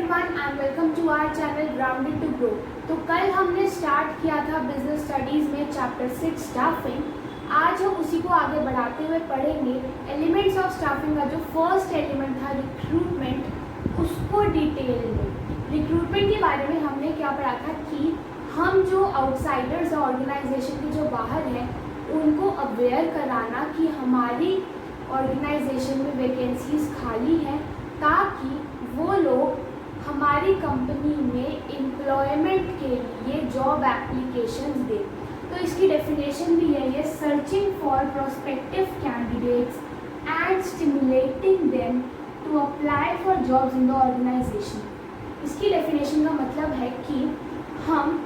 Everyone and welcome to our channel grounded to grow. तो कल हमने स्टार्ट किया था बिजनेस स्टडीज़ में चैप्टर 6 स्टाफिंग। आज हम उसी को आगे बढ़ाते हुए पढ़ेंगे। एलिमेंट्स ऑफ स्टाफिंग का जो फर्स्ट एलिमेंट था रिक्रूटमेंट, उसको डिटेल में। रिक्रूटमेंट के बारे में हमने क्या पढ़ा था कि हम जो आउटसाइडर्स हैं ऑर्गेनाइजेशन के जो बाहर हैं उनको अवेयर कराना कि हमारी ऑर्गेनाइजेशन में वैकेंसीज खाली हैं, ताकि वो लोग हमारी कंपनी में एम्प्लॉयमेंट के लिए जॉब एप्लीकेशंस दें। तो इसकी डेफिनेशन भी यही है, searching for prospective candidates and stimulating them to apply for jobs in the organisation. इसकी डेफिनेशन का मतलब है कि हम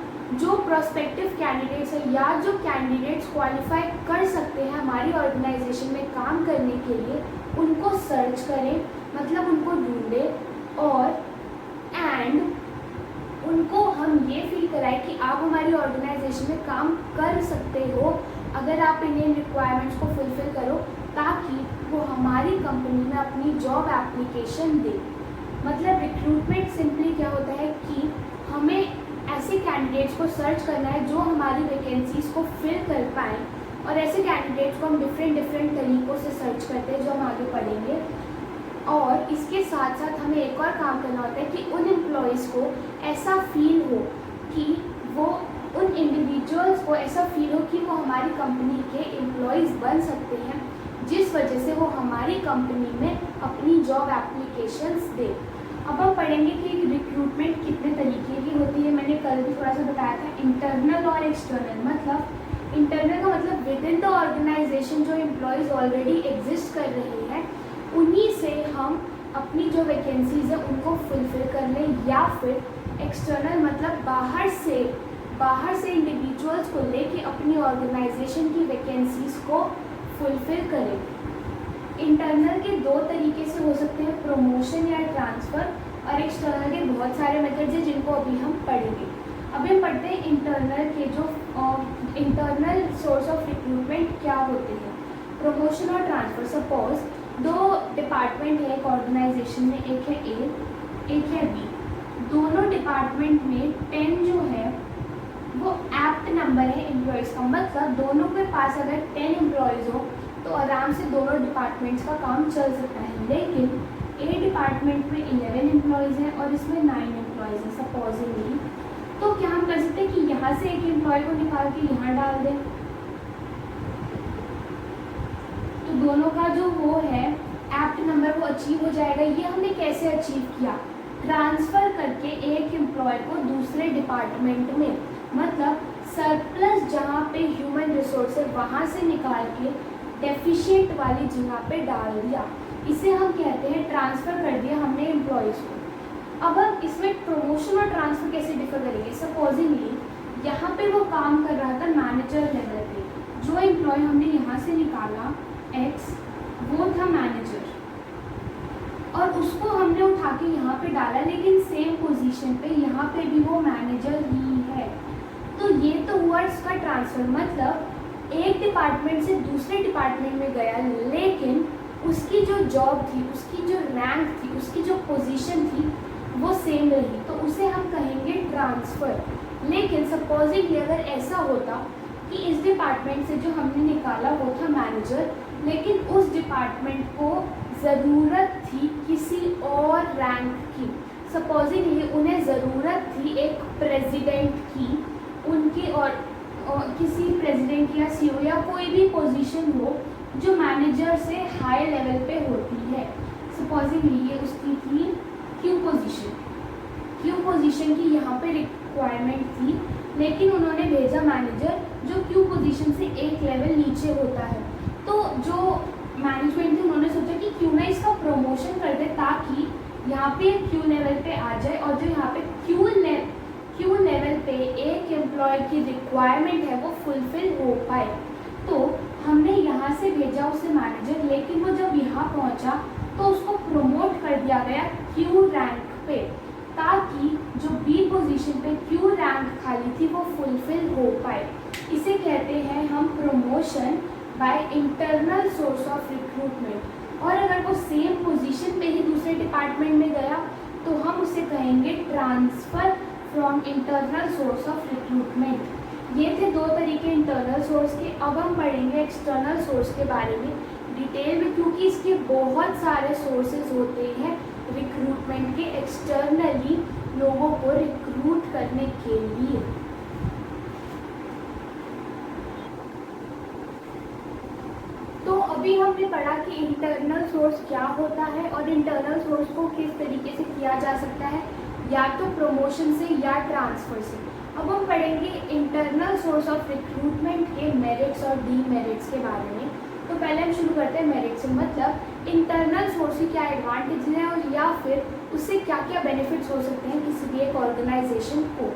जो प्रोस्पेक्टिव कैंडिडेट्स हैं या जो कैंडिडेट्स क्वालिफाई कर सकते हैं हमारी ऑर्गेनाइजेशन में काम करने के लिए, उनको सर्च करें, मतलब उनको ढूंढें और उनको हम ये फील कराएं कि आप हमारी ऑर्गेनाइजेशन में काम कर सकते हो अगर आप इन्हें रिक्वायरमेंट्स को फुलफिल करो, ताकि वो हमारी कंपनी में अपनी जॉब एप्लीकेशन दे। मतलब रिक्रूटमेंट सिंपली क्या होता है कि हमें ऐसे कैंडिडेट्स को सर्च करना है जो हमारी वैकेंसीज को फिल कर पाएँ, और ऐसे कैंडिडेट्स को हम डिफरेंट तरीक़ों से सर्च करते हैं जो हम आगे पढ़ेंगे। और इसके साथ साथ हमें एक और काम करना होता है कि उन एम्प्लॉयज़ को ऐसा फील हो कि वो उन इंडिविजुअल्स को ऐसा फील हो कि वो हमारी कंपनी के एम्प्लॉयज़ बन सकते हैं, जिस वजह से वो हमारी कंपनी में अपनी जॉब एप्लीकेशंस दे। अब हम पढ़ेंगे कि रिक्रूटमेंट कितने तरीके की होती है। मैंने कल भी थोड़ा सा बताया था, इंटरनल और एक्सटर्नल। मतलब इंटरनल का मतलब विद इन द ऑर्गेनाइजेशन जो एम्प्लॉयज़ ऑलरेडी एग्जिस्ट कर रहे हैं उन्हीं से हम अपनी जो वैकेंसीज़ हैं उनको फुलफ़िल कर लें, या फिर एक्सटर्नल मतलब बाहर से इंडिविजुअल्स को लेके अपनी ऑर्गेनाइजेशन की वैकेंसीज़ को फुलफ़िल करें। इंटरनल के दो तरीके से हो सकते हैं, प्रमोशन या ट्रांसफ़र, और एक्सटर्नल के बहुत सारे मेथड्स हैं जिनको अभी हम पढ़ेंगे। अभी हम पढ़ते हैं इंटरनल के जो इंटरनल सोर्स ऑफ रिक्रूटमेंट क्या होते हैं, प्रमोशन और ट्रांसफ़र। सपोज दो डिपार्टमेंट है एक ऑर्गेनाइजेशन में, एक है ए एक है बी। दोनों डिपार्टमेंट में 10 जो है वो एप्ट नंबर है एम्प्लॉयज़ का। मतलब दोनों के पास अगर 10 एम्प्लॉयज़ हो तो आराम से दोनों डिपार्टमेंट्स का काम चल सकता है। लेकिन ए डिपार्टमेंट में 11 एम्प्लॉयज़ हैं और इसमें 9 एम्प्लॉयज़ हैं सपोजिंगली। तो क्या हम कर सकते हैं कि यहाँ से एक एम्प्लॉय को निकाल के यहाँ डाल दें, तो दोनों का जो वो है एप्ट नंबर वो अचीव हो जाएगा। ये हमने कैसे अचीव किया, ट्रांसफ़र करके एक एम्प्लॉय को दूसरे डिपार्टमेंट में, मतलब सरप्लस जहाँ पे ह्यूमन रिसोर्स है वहाँ से निकाल के डेफिशिएंट वाली जगह पे डाल दिया। इसे हम कहते हैं ट्रांसफ़र कर दिया हमने एम्प्लॉयज़ को। अब हम इसमें प्रमोशन और ट्रांसफ़र कैसे डिफर करेंगे। सपोजिंगली यहाँ पे वो काम कर रहा था मैनेजर लेवल पे, जो एम्प्लॉय हमने यहाँ से निकाला एक्स, वो था मैनेजर, और उसको हमने उठा के यहाँ पे डाला, लेकिन सेम पोजीशन पे यहाँ पे भी वो मैनेजर ही है। तो ये तो हुआ इसका ट्रांसफ़र। मतलब एक डिपार्टमेंट से दूसरे डिपार्टमेंट में गया, लेकिन उसकी जो जॉब थी, उसकी जो रैंक थी, उसकी जो पोजीशन थी वो सेम रही, तो उसे हम कहेंगे ट्रांसफ़र। लेकिन सपोजिंगली अगर ऐसा होता कि इस डिपार्टमेंट से जो हमने निकाला वो था मैनेजर, लेकिन उस डिपार्टमेंट को ज़रूरत थी किसी और रैंक की। सपोजिंगली उन्हें ज़रूरत थी एक प्रेसिडेंट की, उनकी और किसी प्रेसिडेंट या सीईओ या कोई भी पोजीशन हो जो मैनेजर से हाई लेवल पे होती है। सपोजिंगली ये उसकी थी क्यू पोजीशन की यहाँ पे रिक्वायरमेंट थी, लेकिन उन्होंने भेजा मैनेजर जो क्यू पोजीशन से एक लेवल नीचे होता है। तो जो मैनेजमेंट थी उन्होंने सोचा कि क्यों ना इसका प्रमोशन कर दे, ताकि यहाँ पे क्यू लेवल पे आ जाए, और जो यहाँ पे क्यू लेवल पे एक एम्प्लॉय की रिक्वायरमेंट है वो फुलफिल हो पाए। तो हमने यहाँ से भेजा उसे मैनेजर, लेकिन वो जब यहाँ पहुँचा तो उसको प्रमोट कर दिया गया क्यू रैंक पे, ताकि जो बी पोजीशन पे क्यू रैंक खाली थी वो फुलफिल हो पाए। इसे कहते हैं हम promotion by internal source of recruitment. और अगर वो सेम पोजीशन पे ही दूसरे डिपार्टमेंट में गया तो तो हम उसे कहेंगे transfer from internal source of recruitment. ये थे दो तरीके इंटरनल सोर्स के। अब हम पढ़ेंगे एक्सटर्नल सोर्स के बारे में डिटेल में, क्योंकि इसके बहुत सारे सोर्सेज होते हैं रिक्रूटमेंट के, एक्सटर्नली लोगों को रिक्रूट करने के लिए। तो अभी हमने पढ़ा कि इंटरनल सोर्स क्या होता है और इंटरनल सोर्स को किस तरीके से किया जा सकता है, या तो प्रमोशन से या ट्रांसफ़र से। अब हम पढ़ेंगे इंटरनल सोर्स ऑफ रिक्रूटमेंट के मेरिट्स और डीमेरिट्स के बारे में। तो पहले हम शुरू करते हैं मेरिट से, मतलब इंटरनल सोर्स की क्या एडवांटेज है और या फिर उससे क्या क्या बेनिफिट्स हो सकते हैं किसी भी एक ऑर्गेनाइजेशन को।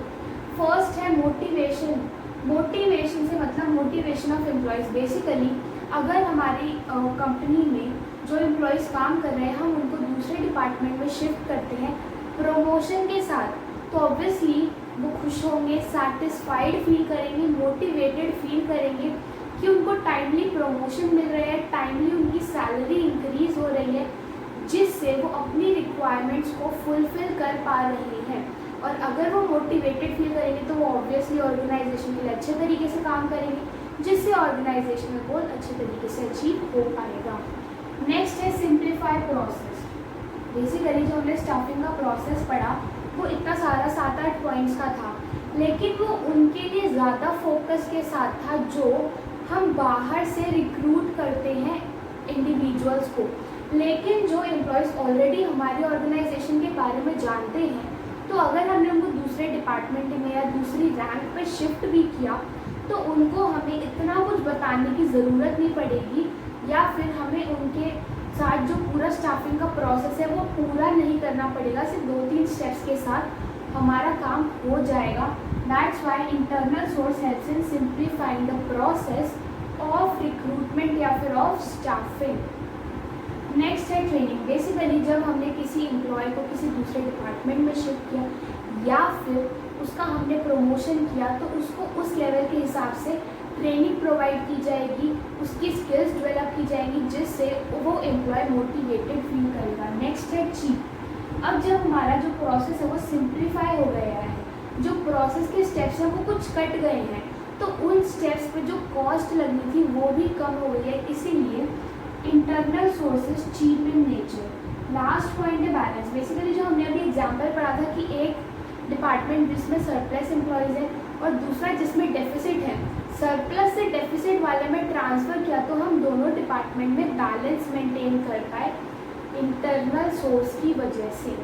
फर्स्ट है मोटिवेशन। मोटिवेशन से मतलब मोटिवेशन ऑफ एम्प्लॉयज़। बेसिकली अगर हमारी कंपनी में जो एम्प्लॉयज़ काम कर रहे हैं हम उनको दूसरे डिपार्टमेंट में शिफ्ट करते हैं प्रमोशन के साथ, तो ऑब्वियसली वो खुश होंगे, सेटिस्फाइड फील करेंगे, मोटिवेटेड फील करेंगे कि उनको टाइमली प्रमोशन मिल रहा है, टाइमली उनकी सैलरी इंक्रीज़ हो रही है, जिससे वो अपनी रिक्वायरमेंट्स को फुलफ़िल कर पा रहे हैं। और अगर वो मोटिवेटेड फील करेंगे तो वो ऑब्वियसली ऑर्गेनाइजेशन के लिए अच्छे तरीके से काम करेंगे, जिससे ऑर्गेनाइजेशनल गोल अच्छे तरीके से अचीव हो पाएगा। नेक्स्ट है सिंप्लीफाई प्रोसेस। बेसिकली जो हमने स्टाफिंग का प्रोसेस पढ़ा वो इतना सारा 7-8 पॉइंट्स का था, लेकिन वो उनके लिए ज़्यादा फोकस के साथ था जो हम बाहर से रिक्रूट करते हैं इंडिविजुअल्स को। लेकिन जो एम्प्लॉयज़ ऑलरेडी हमारे ऑर्गेनाइजेशन के बारे में जानते हैं, तो अगर हमने उनको दूसरे डिपार्टमेंट में या दूसरी रैंक पे शिफ्ट भी किया तो उनको हमें इतना कुछ बताने की ज़रूरत नहीं पड़ेगी, या फिर हमें उनके साथ जो पूरा स्टाफिंग का प्रोसेस है वो पूरा नहीं करना पड़ेगा। सिर्फ 2-3 स्टेप्स के साथ हमारा काम हो जाएगा। That's why internal source helps in simplifying the process of recruitment या फिर ऑफ स्टाफिंग। नेक्स्ट है ट्रेनिंग। बेसिकली जब हमने किसी एम्प्लॉय को किसी दूसरे डिपार्टमेंट में शिफ्ट किया या फिर उसका हमने प्रमोशन किया तो उसको उस लेवल के हिसाब से ट्रेनिंग प्रोवाइड की जाएगी, उसकी स्किल्स डेवलप की जाएंगी, जिससे वो एम्प्लॉय मोटिवेटेड फील करेगा। नेक्स्ट है चीप। अब जब हमारा जो प्रोसेस है वो सिंप्लीफाई हो गया है, जो प्रोसेस के स्टेप्स हैं वो कुछ कट गए हैं, तो उन स्टेप्स पे जो कॉस्ट लगनी थी वो भी कम हो गई है, इसीलिए internal sources cheap in nature. Last point है बैलेंस। बेसिकली जो हमने अभी एग्जाम्पल पढ़ा था कि एक डिपार्टमेंट जिसमें सरप्लस एम्प्लॉयज़ है और दूसरा जिसमें डेफिसिट है, सरप्लस से डेफिसिट वाले में ट्रांसफ़र किया तो हम दोनों डिपार्टमेंट में बैलेंस मेंटेन कर पाए इंटरनल सोर्स की वजह से।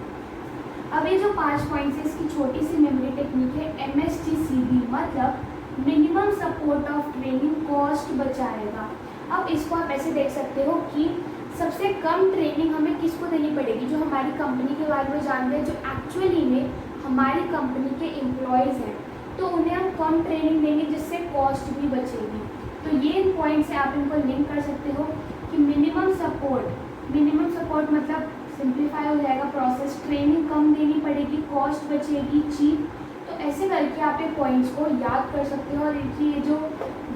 अब ये जो 5 पॉइंट्स है इसकी छोटी सी मेमोरी टेक्निक है MSTCB, मतलब minimum support of training cost बचाएगा। अब इसको आप ऐसे देख सकते हो कि सबसे कम ट्रेनिंग हमें किसको देनी पड़ेगी, जो हमारी कंपनी के बारे में जानते हैं, जो एक्चुअली में हमारी कंपनी के एम्प्लॉयज़ हैं, तो उन्हें हम कम ट्रेनिंग देंगे जिससे कॉस्ट भी बचेगी। तो ये इन पॉइंट से आप इनको लिंक कर सकते हो कि मिनिमम सपोर्ट मतलब सिंप्लीफाई हो जाएगा प्रोसेस, ट्रेनिंग कम देनी पड़ेगी, कॉस्ट बचेगी, चीप। तो ऐसे करके आप ये पॉइंट्स को याद कर सकते हो और इनकी ये जो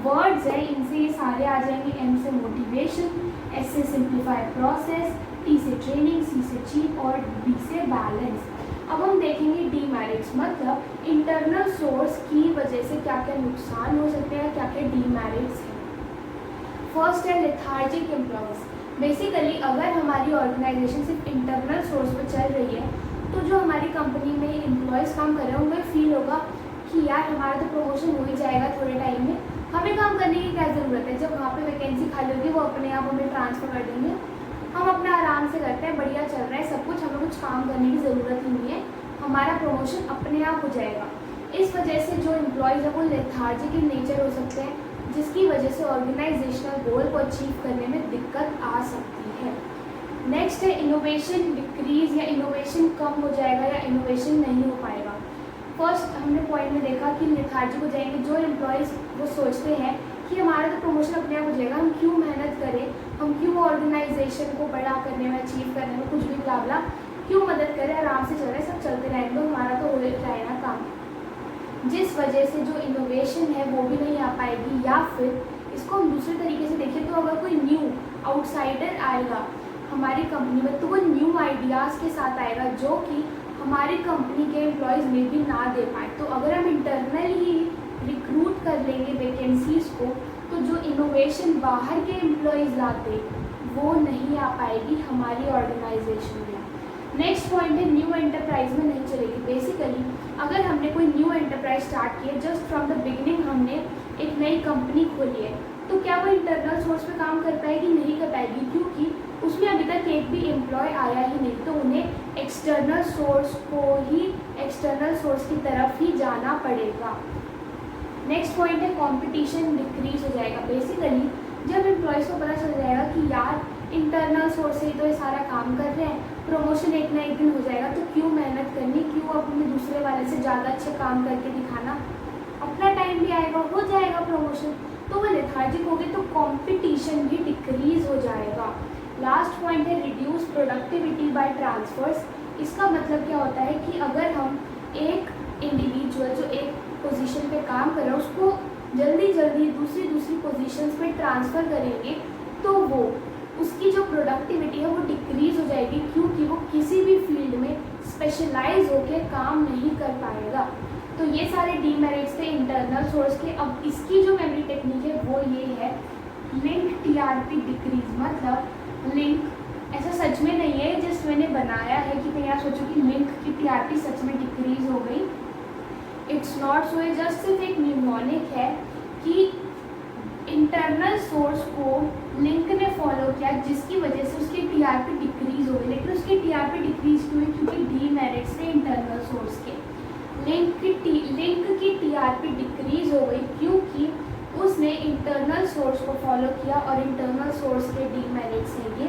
वर्ड्स हैं इनसे ये सारे आ जाएंगे। M से मोटिवेशन, S से सिंप्लीफाई प्रोसेस, T से ट्रेनिंग, C से चीप और B से बैलेंस। अब हम देखेंगे डीमेरिट्स, मतलब इंटरनल सोर्स की वजह से क्या क्या नुकसान हो सकते हैं, क्या क्या डीमेरिट्स हैं। फर्स्ट है लेथार्जिक एम्प्लॉयज़। बेसिकली अगर हमारी ऑर्गेनाइजेशन सिर्फ इंटरनल सोर्स पर चल रही है तो जो हमारी कंपनी में एम्प्लॉयज़ काम कर रहे हैं उनको फील होगा कि यार हमारा तो प्रमोशन हो ही जाएगा थोड़े टाइम में, हमें काम करने की क्या ज़रूरत है, जब वहाँ पे वैकेंसी खाली होगी वो अपने आप हमें ट्रांसफ़र कर देंगे, हम अपना आराम से करते हैं, बढ़िया चल रहा है सब कुछ, हमें कुछ काम करने की ज़रूरत ही नहीं है, हमारा प्रमोशन अपने आप हो जाएगा। इस वजह से जो एम्प्लॉयज़ है वो लेथार्जिक इन नेचर हो सकते हैं, जिसकी वजह से ऑर्गेनाइजेशनल गोल को अचीव करने में दिक्कत आ सकती है। नेक्स्ट है इनोवेशन डिक्रीज, या इनोवेशन कम हो जाएगा या इनोवेशन नहीं हो पाएगा। फर्स्ट हमने पॉइंट में देखा कि लेथार्जिक हो जाएंगे जो एम्प्लॉयज़, वो सोचते हैं कि हमारा तो प्रमोशन अपने आप हो जाएगा, हम क्यों मेहनत करें, हम क्यों ऑर्गेनाइजेशन को बड़ा करने में, अचीव करने में कुछ भी ब्ला क्यों मदद करें, आराम से चल रहे सब चलते रहेंगे, हमारा तो हो जाएगा काम। जिस वजह से जो इनोवेशन है वो भी नहीं आ पाएगी। या फिर इसको हम दूसरे तरीके से देखें तो अगर कोई न्यू आउटसाइडर आएगा हमारी कंपनी में तो वो न्यू आइडियाज़ के साथ आएगा जो कि हमारी कंपनी के एम्प्लॉयज़ में भी ना दे पाए। तो अगर हम इंटरनल ही रिक्रूट कर लेंगे वैकेंसीज़ को, तो जो इनोवेशन बाहर के एम्प्लॉयज़ लाते वो नहीं आ पाएगी हमारी ऑर्गेनाइजेशन में। नेक्स्ट पॉइंट है न्यू एंटरप्राइज में नहीं चलेगी। बेसिकली अगर हमने कोई न्यू एंटरप्राइज स्टार्ट की है, जस्ट फ्रॉम द बिगिनिंग हमने एक नई कंपनी खोली है, तो क्या वो इंटरनल सोर्स पे काम कर पाएगी? नहीं कर पाएगी, क्योंकि उसमें अभी तक एक भी एम्प्लॉय आया ही नहीं। तो उन्हें एक्सटर्नल सोर्स की तरफ ही जाना पड़ेगा। नेक्स्ट पॉइंट है कंपटीशन डिक्रीज हो जाएगा। बेसिकली जब एम्प्लॉयज़ को पता चल जाएगा कि यार इंटरनल सोर्स से ही तो ये सारा काम कर रहे हैं, प्रमोशन एक ना एक दिन हो जाएगा, तो क्यों मेहनत करनी, क्यों अपने दूसरे वाले से ज़्यादा अच्छे काम करके दिखाना, अपना टाइम भी आएगा, हो जाएगा प्रमोशन, तो वो लेथार्जिक हो गए, तो कंपटीशन भी डिक्रीज हो जाएगा। लास्ट पॉइंट है रिड्यूस प्रोडक्टिविटी बाय ट्रांसफर्स। इसका मतलब क्या होता है कि अगर हम एक इंडिविजुअल जो एक पोजीशन पे काम कर रहा है उसको जल्दी दूसरी पोजीशंस पे ट्रांसफ़र करेंगे, तो वो उसकी जो प्रोडक्टिविटी है वो डिक्रीज़ हो जाएगी, क्योंकि वो किसी भी फील्ड में स्पेशलाइज होकर काम नहीं कर पाएगा। तो ये सारे डीमेरिट्स थे इंटरनल सोर्स के। अब इसकी जो मेमोरी टेक्निक है वो ये है लिंक टीआरपी डिक्रीज। मतलब लिंक ऐसा सच में नहीं है, जस्ट मैंने बनाया है कि कहीं आप सोचो कि लिंक की टीआरपी सच में डिक्रीज हो गई। इट्स नॉट सो, जस्ट सिर्फ एक न्यूमोनिक है कि इंटरनल सोर्स को लिंक ने फॉलो किया, जिसकी वजह से उसकी टीआरपी डिक्रीज हो गई। लेकिन उसकी टीआरपी डिक्रीज क्यों हुई? क्योंकि डीमेरिट्स थे इंटरनल सोर्स के। लिंक की टीआरपी डिक्रीज हो गई क्योंकि उसने इंटरनल सोर्स को फॉलो किया, और इंटरनल सोर्स के डीमेरिट्स हैं ये।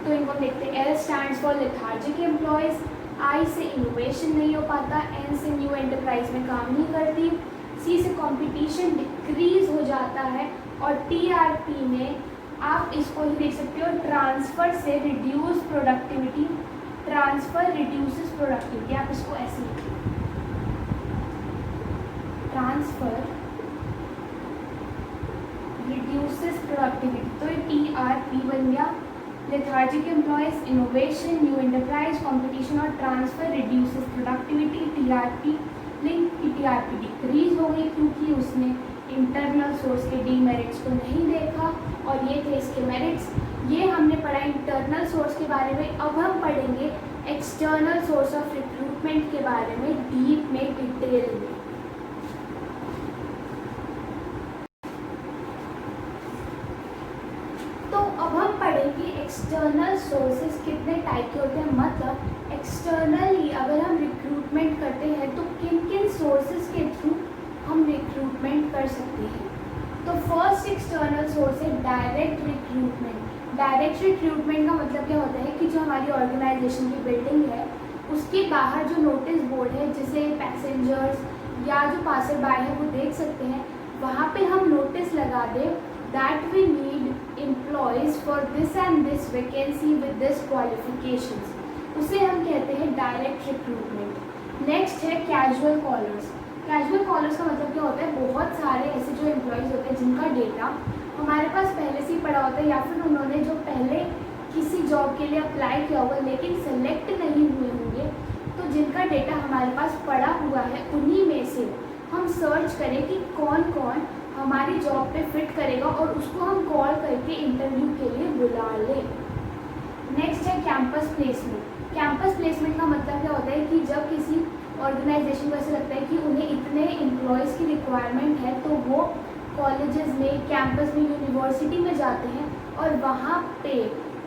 तो इनको देखते हैं। L stands for lethargic employees, I से इनोवेशन नहीं हो पाता, एन से न्यू एंटरप्राइज में काम नहीं करती, सी से कंपटीशन डिक्रीज हो जाता है, और टीआरपी में आप इसको ही देख सकते हो ट्रांसफ़र से reduce productivity. Transfer reduces productivity, आप इसको ऐसे लिखिए, ट्रांसफ़र रिड्यूसेस प्रोडक्टिविटी। तो ये टीआरपी बन गया। Lethargic employees, innovation, new enterprise, competition और transfer reduces productivity. TRP, link की टीआरपी डिक्रीज हो गई क्योंकि उसने इंटरनल सोर्स के डीमेरिट्स को नहीं देखा, और ये थे इसके मेरिट्स। ये हमने पढ़ा इंटरनल सोर्स के बारे में। अब हम पढ़ेंगे एक्सटर्नल सोर्स ऑफ रिक्रूटमेंट के बारे में डीप में, डिटेल में। तो अब हम पढ़ेंगे एक्सटर्नल सोर्सेज कितने टाइप के होते हैं। मतलब एक्सटर्नली अगर हम रिक्रूटमेंट करते हैं तो किन किन सोर्सेज के थ्रू हम रिक्रूटमेंट कर सकते हैं। तो फर्स्ट एक्सटर्नल सोर्स है डायरेक्ट रिक्रूटमेंट। डायरेक्ट रिक्रूटमेंट का मतलब क्या होता है कि जो हमारी ऑर्गेनाइजेशन की बिल्डिंग है उसके बाहर जो नोटिस बोर्ड है, जिसे पैसेंजर्स या जो पासर बाय है वो देख सकते हैं, वहाँ पे हम नोटिस लगा दें that we need employees for this and this vacancy with this qualifications, उसे हम कहते हैं डायरेक्ट रिक्रूटमेंट। नेक्स्ट है कैजुअल कॉलर्स। कैजुअल कॉलर्स का मतलब क्या होता है, बहुत सारे ऐसे जो एम्प्लॉयज़ होते हैं जिनका डेटा हमारे पास पहले से ही पड़ा होता है, या फिर उन्होंने जो पहले किसी जॉब के लिए अप्लाई किया होगा लेकिन सेलेक्ट नहीं हुए होंगे, तो जिनका डेटा हमारे पास पड़ा हुआ है उन्हीं में से हम सर्च करें कि कौन कौन हमारी जॉब पे फिट करेगा, और उसको हम कॉल करके इंटरव्यू के लिए बुला लें। नेक्स्ट है कैंपस प्लेसमेंट। कैंपस प्लेसमेंट का मतलब क्या होता है कि जब किसी ऑर्गेनाइजेशन को ऐसा लगता है कि उन्हें इतने एम्प्लॉयज़ की रिक्वायरमेंट है, तो वो कॉलेजेस में, कैंपस में, यूनिवर्सिटी में जाते हैं और वहाँ पे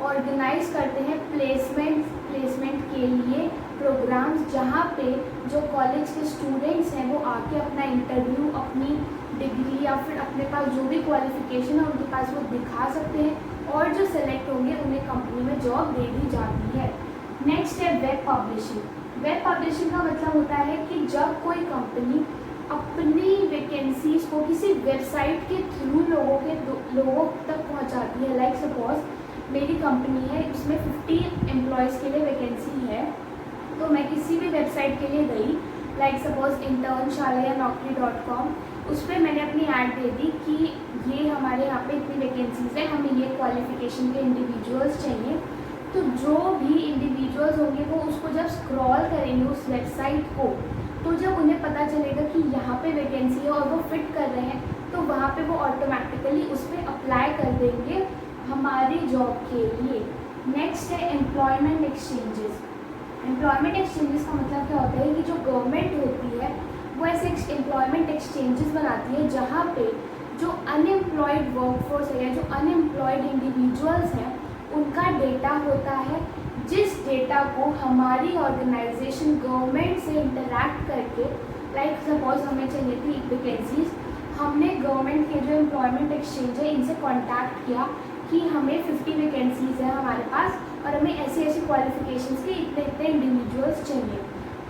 ऑर्गेनाइज करते हैं प्लेसमेंट के लिए प्रोग्राम्स, जहाँ पे जो कॉलेज के स्टूडेंट्स हैं वो आके अपना इंटरव्यू, अपनी डिग्री या फिर अपने पास जो भी क्वालिफिकेशन है उनके पास वो दिखा सकते हैं, और जो सेलेक्ट होंगे उन्हें कंपनी में जॉब दे दी जाती है। नेक्स्ट है वेब पब्लिशिंग। वेब पब्लिशिंग का मतलब होता है कि जब कोई कंपनी अपनी वैकेंसीज को किसी वेबसाइट के थ्रू लोगों तक पहुंचाती है। लाइक सपोज मेरी कंपनी है, उसमें 50 एम्प्लॉयज़ के लिए वैकेंसी है, तो मैं किसी भी वेबसाइट के लिए गई, लाइक सपोज इंटर्नशाला या naukri.com, उस पर मैंने अपनी ऐड दे दी कि ये हमारे यहाँ पे इतनी वैकेंसीज़ हैं, हमें ये क्वालिफिकेशन के इंडिविजुअल्स चाहिए। तो जो भी इंडिविजुअल्स होंगे वो उसको जब स्क्रॉल करेंगे उस वेबसाइट को, तो जब उन्हें पता चलेगा कि यहाँ पे वैकेंसी है और वो फिट कर रहे हैं, तो वहाँ पे वो ऑटोमेटिकली उस पर अप्लाई कर देंगे हमारी जॉब के लिए। नेक्स्ट है एम्प्लॉयमेंट एक्सचेंजेस। एम्प्लॉयमेंट एक्सचेंजेस का मतलब क्या होता है कि जो गवर्नमेंट होती है वो ऐसे एम्प्लॉयमेंट एक्सचेंजेस बनाती है जहाँ पे जो अनएम्प्लॉयड वर्कफोर्स है या जो अनएम्प्लॉयड इंडिविजुअल्स हैं उनका डेटा होता है, जिस डेटा को हमारी ऑर्गेनाइजेशन गवर्नमेंट से इंटरैक्ट करके, लाइक सपोज हमें चाहिए थी वैकेंसीज, हमने गवर्नमेंट के जो एम्प्लॉयमेंट एक्सचेंज है इनसे कांटेक्ट किया कि हमें 50 वैकेंसीज है हमारे पास और हमें ऐसी ऐसी क्वालिफिकेशंस के इतने इतने इंडिविजुअल्स चाहिए।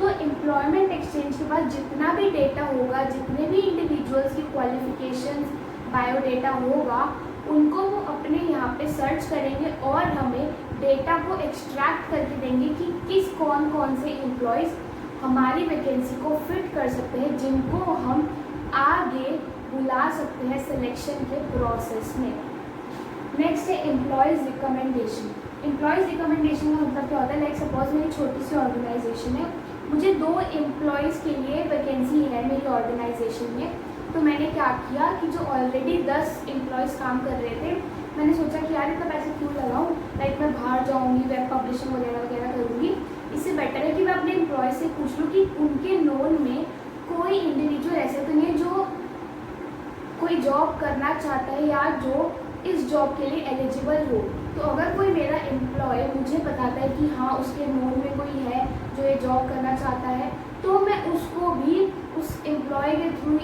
तो एम्प्लॉयमेंट एक्सचेंज के पास जितना भी डेटा होगा, जितने भी इंडिविजुअल्स की क्वालिफिकेशंस बायोडेटा होगा, उनको वो अपने यहाँ पे सर्च करेंगे और हमें डेटा को एक्सट्रैक्ट करके देंगे कि किस कौन कौन से एम्प्लॉयज़ हमारी वैकेंसी को फिट कर सकते हैं, जिनको हम आगे बुला सकते हैं सिलेक्शन के प्रोसेस में। नेक्स्ट है एम्प्लॉयज़ रिकमेंडेशन। एम्प्लॉयज़ रिकमेंडेशन का मतलब क्या होता है, लाइक सपोज मेरी छोटी सी ऑर्गेनाइजेशन है, मुझे 2 एम्प्लॉयज़ के लिए वैकेंसी है मेरी ऑर्गेनाइजेशन में, तो मैंने क्या किया कि जो ऑलरेडी 10 एम्प्लॉयज़ काम कर रहे थे, मैंने सोचा कि यार इतना पैसे क्यों लगाऊं, लाइक मैं बाहर जाऊंगी, वेब पब्लिशिंग वगैरह वगैरह करूँगी, इससे बेटर है कि मैं अपने एम्प्लॉय से पूछ लूँ कि उनके नोन में कोई इंडिविजुअल ऐसे तो नहीं है जो कोई जॉब करना चाहता है या जो इस जॉब के लिए एलिजिबल हो। तो अगर कोई मेरा एम्प्लॉय मुझे बताता है कि हाँ उसके नोन में कोई है जो ये जॉब करना चाहता है, तो मैं उसको भी उस एम्प्लॉय के थ्रू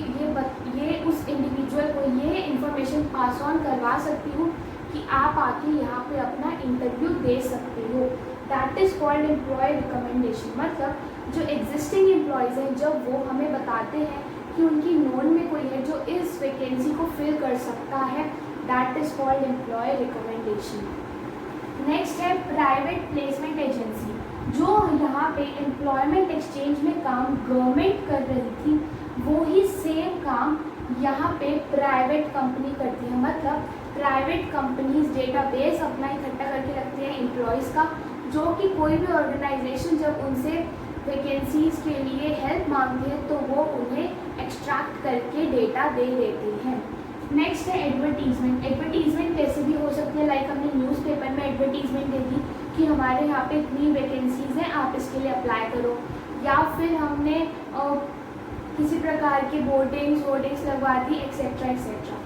ये उस इंडिविजुअल को ये इन्फॉर्मेशन पास ऑन करवा सकती हूँ कि आप आके यहाँ पे अपना इंटरव्यू दे सकते हो। That is called employ recommendation. मतलब जो एग्जिस्टिंग एम्प्लॉयज़ हैं जब वो हमें बताते हैं कि उनकी नोन में कोई है जो इस वैकेंसी को फिल कर सकता है, that is called employ recommendation. Next है प्राइवेट प्लेसमेंट एजेंसी। जो यहाँ पे एम्प्लॉयमेंट एक्सचेंज में काम गवर्नमेंट कर रही थी, वो ही सेम काम यहाँ पे प्राइवेट कंपनी करती है। मतलब प्राइवेट कंपनीज डेटाबेस अपना इकट्ठा करके रखती हैं एम्प्लॉयज़ का, जो कि कोई भी ऑर्गेनाइजेशन जब उनसे वैकेंसीज़ के लिए हेल्प मांगती है तो वो उन्हें एक्सट्रैक्ट करके डेटा दे देती हैं। नेक्स्ट है एडवर्टीजमेंट। एडवर्टीजमेंट कैसे भी हो सकती है, लाइक हमने न्यूज़पेपर में एडवर्टीजमेंट दे दी कि हमारे यहाँ पे इतनी वैकेंसीज़ हैं, आप इसके लिए अप्लाई करो, या फिर हमने किसी प्रकार के बोर्डिंग्स लगवा दी, एक्सेट्रा एक्सेट्रा।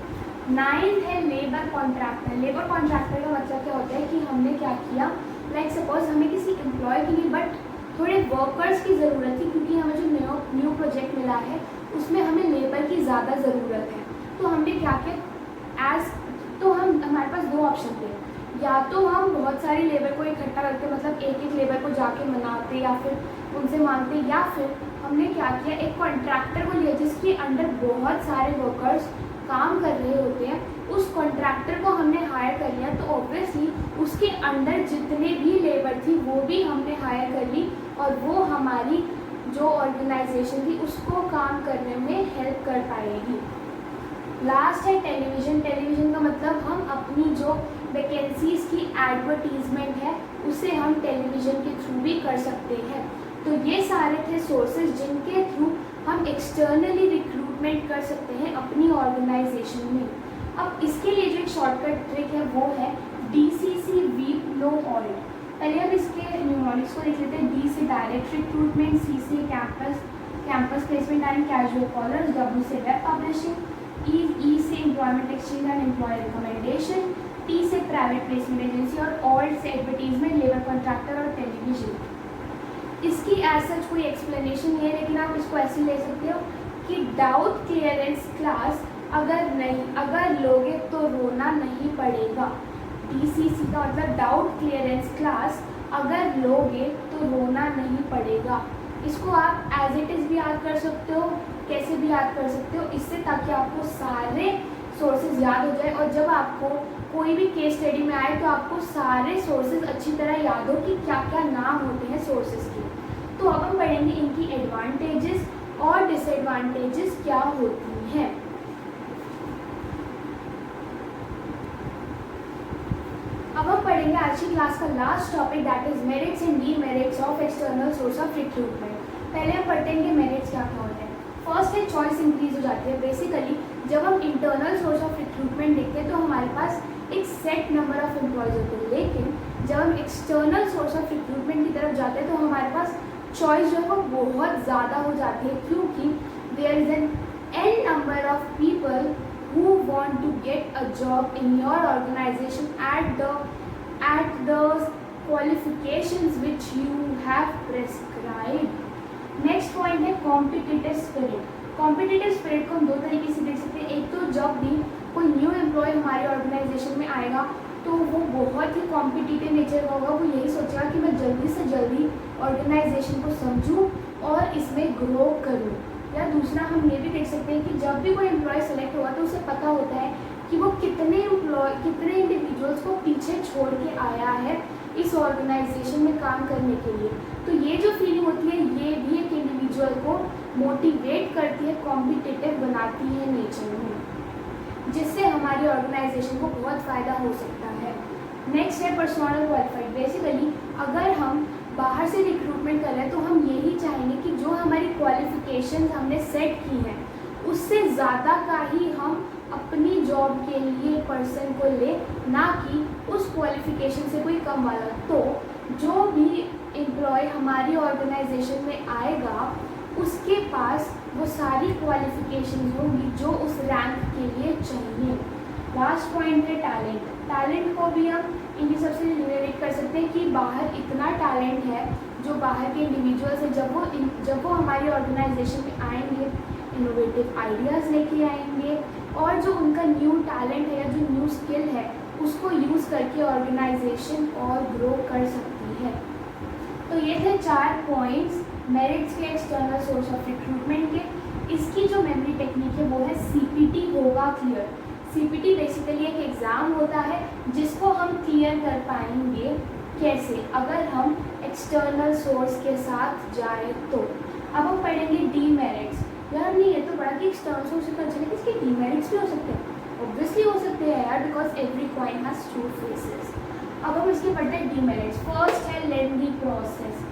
9th है लेबर कॉन्ट्रैक्टर। लेबर कॉन्ट्रैक्टर का मतलब क्या होता है कि हमने क्या किया, लाइक सपोज हमें किसी एम्प्लॉय के लिए बट थोड़े वर्कर्स की ज़रूरत थी, क्योंकि हमें जो न्यू प्रोजेक्ट मिला है उसमें हमें लेबर की ज़्यादा ज़रूरत है। तो हमने क्या किया, हमारे पास 2 ऑप्शन थे, या तो हम बहुत सारी लेबर को इकट्ठा करके मतलब एक एक लेबर को जाके मनाते या फिर उनसे मांगते, या फिर हमने क्या किया एक कॉन्ट्रैक्टर को लिया जिसके अंडर बहुत सारे वर्कर्स काम कर रहे होते हैं, उस कॉन्ट्रैक्टर को हमने हायर कर लिया। तो ऑब्वियसली उसके अंडर जितने भी लेबर थी वो भी हमने हायर कर ली और वो हमारी जो ऑर्गेनाइजेशन थी उसको काम करने में हेल्प कर पाएगी। लास्ट है टेलीविज़न। टेलीविज़न का मतलब हम अपनी जो वैकेंसीज़ की एडवर्टीज़मेंट है उसे हम टेलीविज़न के थ्रू भी कर सकते हैं। तो ये सारे थे सोर्सेज जिनके थ्रू हम एक्सटर्नली रिक्रूटमेंट कर सकते हैं अपनी ऑर्गेनाइजेशन में। अब इसके लिए जो एक शॉर्टकट ट्रिक है वो है DCC वीप नो ऑडिट। पहले हम इसके न्यूमरिक्स को देख लेते हैं। D से डायरेक्ट रिक्रूटमेंट, C से campus placement and casual callers, W से वेब पब्लिशिंग, E से employment exchange and employ recommendation, T से प्राइवेट प्लेसमेंट एजेंसी और ऑल्ट से एडवर्टीजमेंट, लेबर कॉन्ट्रैक्टर और टेलीविजन। इसकी एज सच कोई एक्सप्लेनेशन नहीं है, लेकिन आप इसको ऐसे ले सकते हो कि डाउट क्लियरेंस क्लास अगर लोगे तो रोना नहीं पड़ेगा। DCC का मतलब डाउट क्लियरेंस क्लास अगर लोगे तो रोना नहीं पड़ेगा। इसको आप एज इट इज़ भी याद कर सकते हो, कैसे भी याद कर सकते हो, इससे ताकि आपको सारे सोर्सेज याद हो जाए और जब आपको कोई भी केस स्टडी में आए तो आपको सारे सोर्सेज अच्छी तरह याद हो कि क्या क्या नाम होते हैं सोर्सेज के। तो अब हम पढ़ेंगे इनकी एडवांटेजेस और डिसएडवांटेजेस क्या होती हैं। अब हम पढ़ेंगे पढ़ेंगे आज की क्लास का last topic, that is merits and demerits of external source of recruitment. पहले हम पढ़ते हैं कि मेरिट्स क्या क्या होते हैं। फर्स्ट है चॉइस इंक्रीज हो जाती है। बेसिकली जब हम इंटरनल सोर्स ऑफ रिक्रूटमेंट देखते हैं तो हमारे पास एक सेट नंबर ऑफ एम्प्लॉयज़ होते हैं, लेकिन जब हम एक्सटर्नल सोर्स ऑफ रिक्रूटमेंट की तरफ जाते हैं तो हमारे पास चॉइस जो है वो बहुत ज़्यादा हो जाती है, क्योंकि there is an n number of people who want to get a job in your organization at the qualifications which you have prescribed. Next point है कॉम्पिटिटिव स्पिरिट। कॉम्पिटिटिव स्पिरिट को हम दो तरीके से देख सकते हैं। एक तो जब भी कोई न्यू एम्प्लॉय हमारे ऑर्गेनाइजेशन में आएगा तो वो बहुत ही कॉम्पिटिटिव नेचर का होगा। वो यही सोचेगा कि मैं जल्दी से जल्दी ऑर्गेनाइजेशन को समझूं और इसमें ग्रो करूं। या दूसरा हम ये भी देख सकते हैं कि जब भी कोई एम्प्लॉय सेलेक्ट होगा तो उसे पता होता है कि वो कितने इंडिविजुअल्स को पीछे छोड़ के आया है इस ऑर्गेनाइजेशन में काम करने के लिए। तो ये जो फीलिंग होती है ये भी एक इंडिविजुअल को मोटिवेट करती है, कॉम्पिटिटिव बनाती है नेचर में, जिससे हमारी ऑर्गेनाइजेशन को बहुत फ़ायदा हो सकता है। नेक्स्ट है पर्सनल क्वालिफाइड। बेसिकली अगर हम बाहर से रिक्रूटमेंट कर रहे हैं तो हम यही चाहेंगे कि जो हमारी क्वालिफिकेशन हमने सेट की हैं उससे ज़्यादा का ही हम अपनी जॉब के लिए पर्सन को ले, ना कि उस क्वालिफिकेशन से कोई कम वाला। तो जो भी एम्प्लॉय हमारी ऑर्गेनाइजेशन में आएगा उसके पास वो सारी क्वालिफिकेशन होंगी जो उस रैंक के लिए चाहिए। लास्ट पॉइंट है टैलेंट। टैलेंट को भी हम इन्हीं सबसे रिलेट कर सकते हैं कि बाहर इतना टैलेंट है जो बाहर के इंडिविजुअल्स हैं, जब वो हमारी ऑर्गेनाइजेशन में आएंगे इनोवेटिव आइडियाज़ लेके आएंगे और जो उनका न्यू टैलेंट है या जो न्यू स्किल है उसको यूज़ करके ऑर्गेनाइजेशन और ग्रो कर सकती है। तो ये थे 4 पॉइंट्स मेरिट्स के एक्सटर्नल सोर्स ऑफ रिक्रूटमेंट के। इसकी जो मेमोरी टेक्निक है वो है CPT होगा क्लियर। CPT बेसिकली एक एग्ज़ाम होता है जिसको हम क्लियर कर पाएंगे कैसे, अगर हम एक्सटर्नल सोर्स के साथ जाए तो। अब हम पढ़ेंगे डीमेरिट्स। यार हमने ये तो पढ़ा कि एक्सटर्नल सोर्स से चले कि इसके डीमेरिट्स भी हो सकते हैं। ऑब्वियसली हो सकते हैं यार, because every coin has 2 faces. अब हम इसके पढ़ते हैं डीमेरिट्स। फर्स्ट है लेंथी प्रोसेस।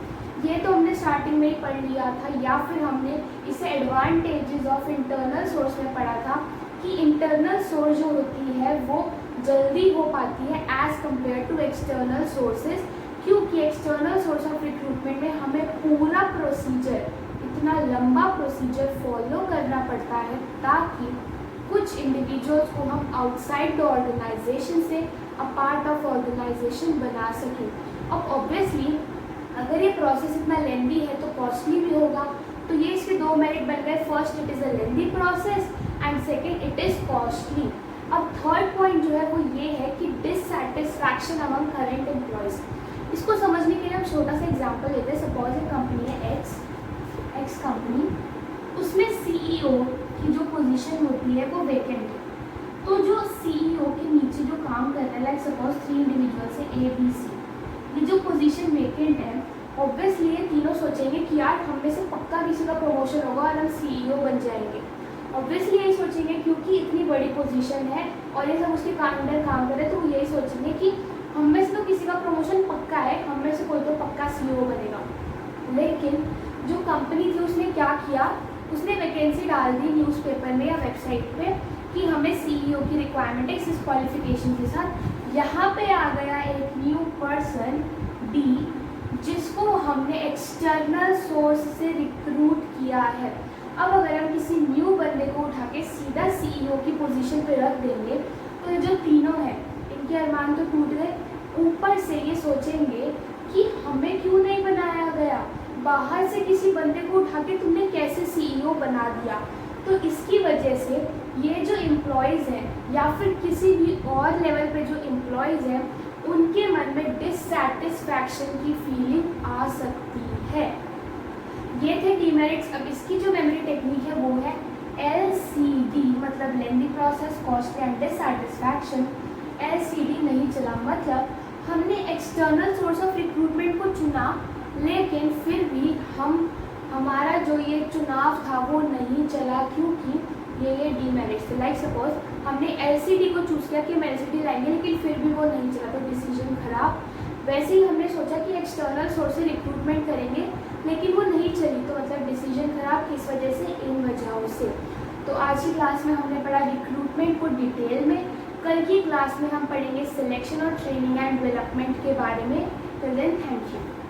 ये तो हमने स्टार्टिंग में ही पढ़ लिया था, या फिर हमने इसे एडवांटेजेस ऑफ इंटरनल सोर्स में पढ़ा था कि इंटरनल सोर्स जो होती है वो जल्दी हो पाती है as compare to external sources, क्योंकि एक्सटर्नल सोर्स ऑफ रिक्रूटमेंट में हमें पूरा प्रोसीजर, इतना लंबा प्रोसीजर फॉलो करना पड़ता है ताकि कुछ इंडिविजुअल्स को हम आउटसाइड द ऑर्गेनाइजेशन से अ पार्ट ऑफ ऑर्गेनाइजेशन बना सकें। अब ऑब्वियसली अगर ये प्रोसेस इतना लेंदी है तो कॉस्टली भी होगा। तो ये इसके 2 मेरिट बन गए। First, it is a lengthy process and second, it is costly. अब थर्ड पॉइंट जो है वो ये है कि डिससैटिस्फैक्शन अमंग करंट एम्प्लॉयज़। इसको समझने के लिए हम छोटा सा एग्जांपल लेते हैं। सपोज एक कंपनी है एक्स कंपनी, उसमें CEO की जो पोजीशन होती है वो वेकेंट है। तो जो CEO के नीचे जो काम कर रहे हैं, लाइक सपोज 3 इंडिविजुअल्स है ABC, ये जो पोजीशन वेकेंट है, ऑब्वियसली ये तीनों सोचेंगे कि यार हम में से पक्का किसी का प्रमोशन होगा और हम CEO बन जाएंगे। ऑब्वियसली यही सोचेंगे क्योंकि इतनी बड़ी पोजीशन है और ये सब उसके अंडर काम कर रहे हैं, तो वो यही सोचेंगे कि हम में से तो किसी का प्रमोशन पक्का है, हम में से कोई तो पक्का CEO बनेगा। लेकिन जो कंपनी थी उसने क्या किया, उसने वैकेंसी डाल दी न्यूज़पेपर में या वेबसाइट पे कि हमें CEO की रिक्वायरमेंट है इस क्वालिफिकेशन के साथ। यहाँ पे आ गया एक न्यू पर्सन D, जिसको हमने एक्सटर्नल सोर्स से रिक्रूट किया है। अब अगर हम किसी न्यू बंदे को उठा के सीधा CEO की पोजीशन पे रख देंगे तो ये जो तीनों हैं इनके अरमान तो टूट गए, ऊपर से ये सोचेंगे कि हमें क्यों नहीं बनाया गया, बाहर से किसी बंदे को उठा के तुमने कैसे CEO बना दिया। तो इसकी वजह से ये जो एम्प्लॉयज़ हैं या फिर किसी भी और लेवल पे जो एम्प्लॉयज़ हैं उनके मन में डिससैटिस्फैक्शन की फीलिंग आ सकती है। ये थे डीमेरिट्स। अब इसकी जो मेमोरी टेक्निक है वो है LCD, मतलब lengthy process, costly and dissatisfaction. LCD नहीं चला, मतलब हमने एक्सटर्नल सोर्स ऑफ रिक्रूटमेंट को चुना लेकिन फिर भी हमारा जो ये चुनाव था वो नहीं चला, क्योंकि ये डीमेरिट्स थे। लाइक सपोज हमने एलसीडी को चूज़ किया कि हम एलसीडी लाएंगे, लेकिन फिर भी वो नहीं चला, तो डिसीजन खराब। वैसे ही हमने सोचा कि एक्सटर्नल सोर्स से रिक्रूटमेंट करेंगे, लेकिन वो नहीं चली, तो मतलब डिसीजन खराब किस वजह से, इन वजहों से। तो आज की क्लास में हमने पढ़ा रिक्रूटमेंट को डिटेल में। कल की क्लास में हम पढ़ेंगे सिलेक्शन और ट्रेनिंग एंड डेवलपमेंट के बारे में। Till then thank you.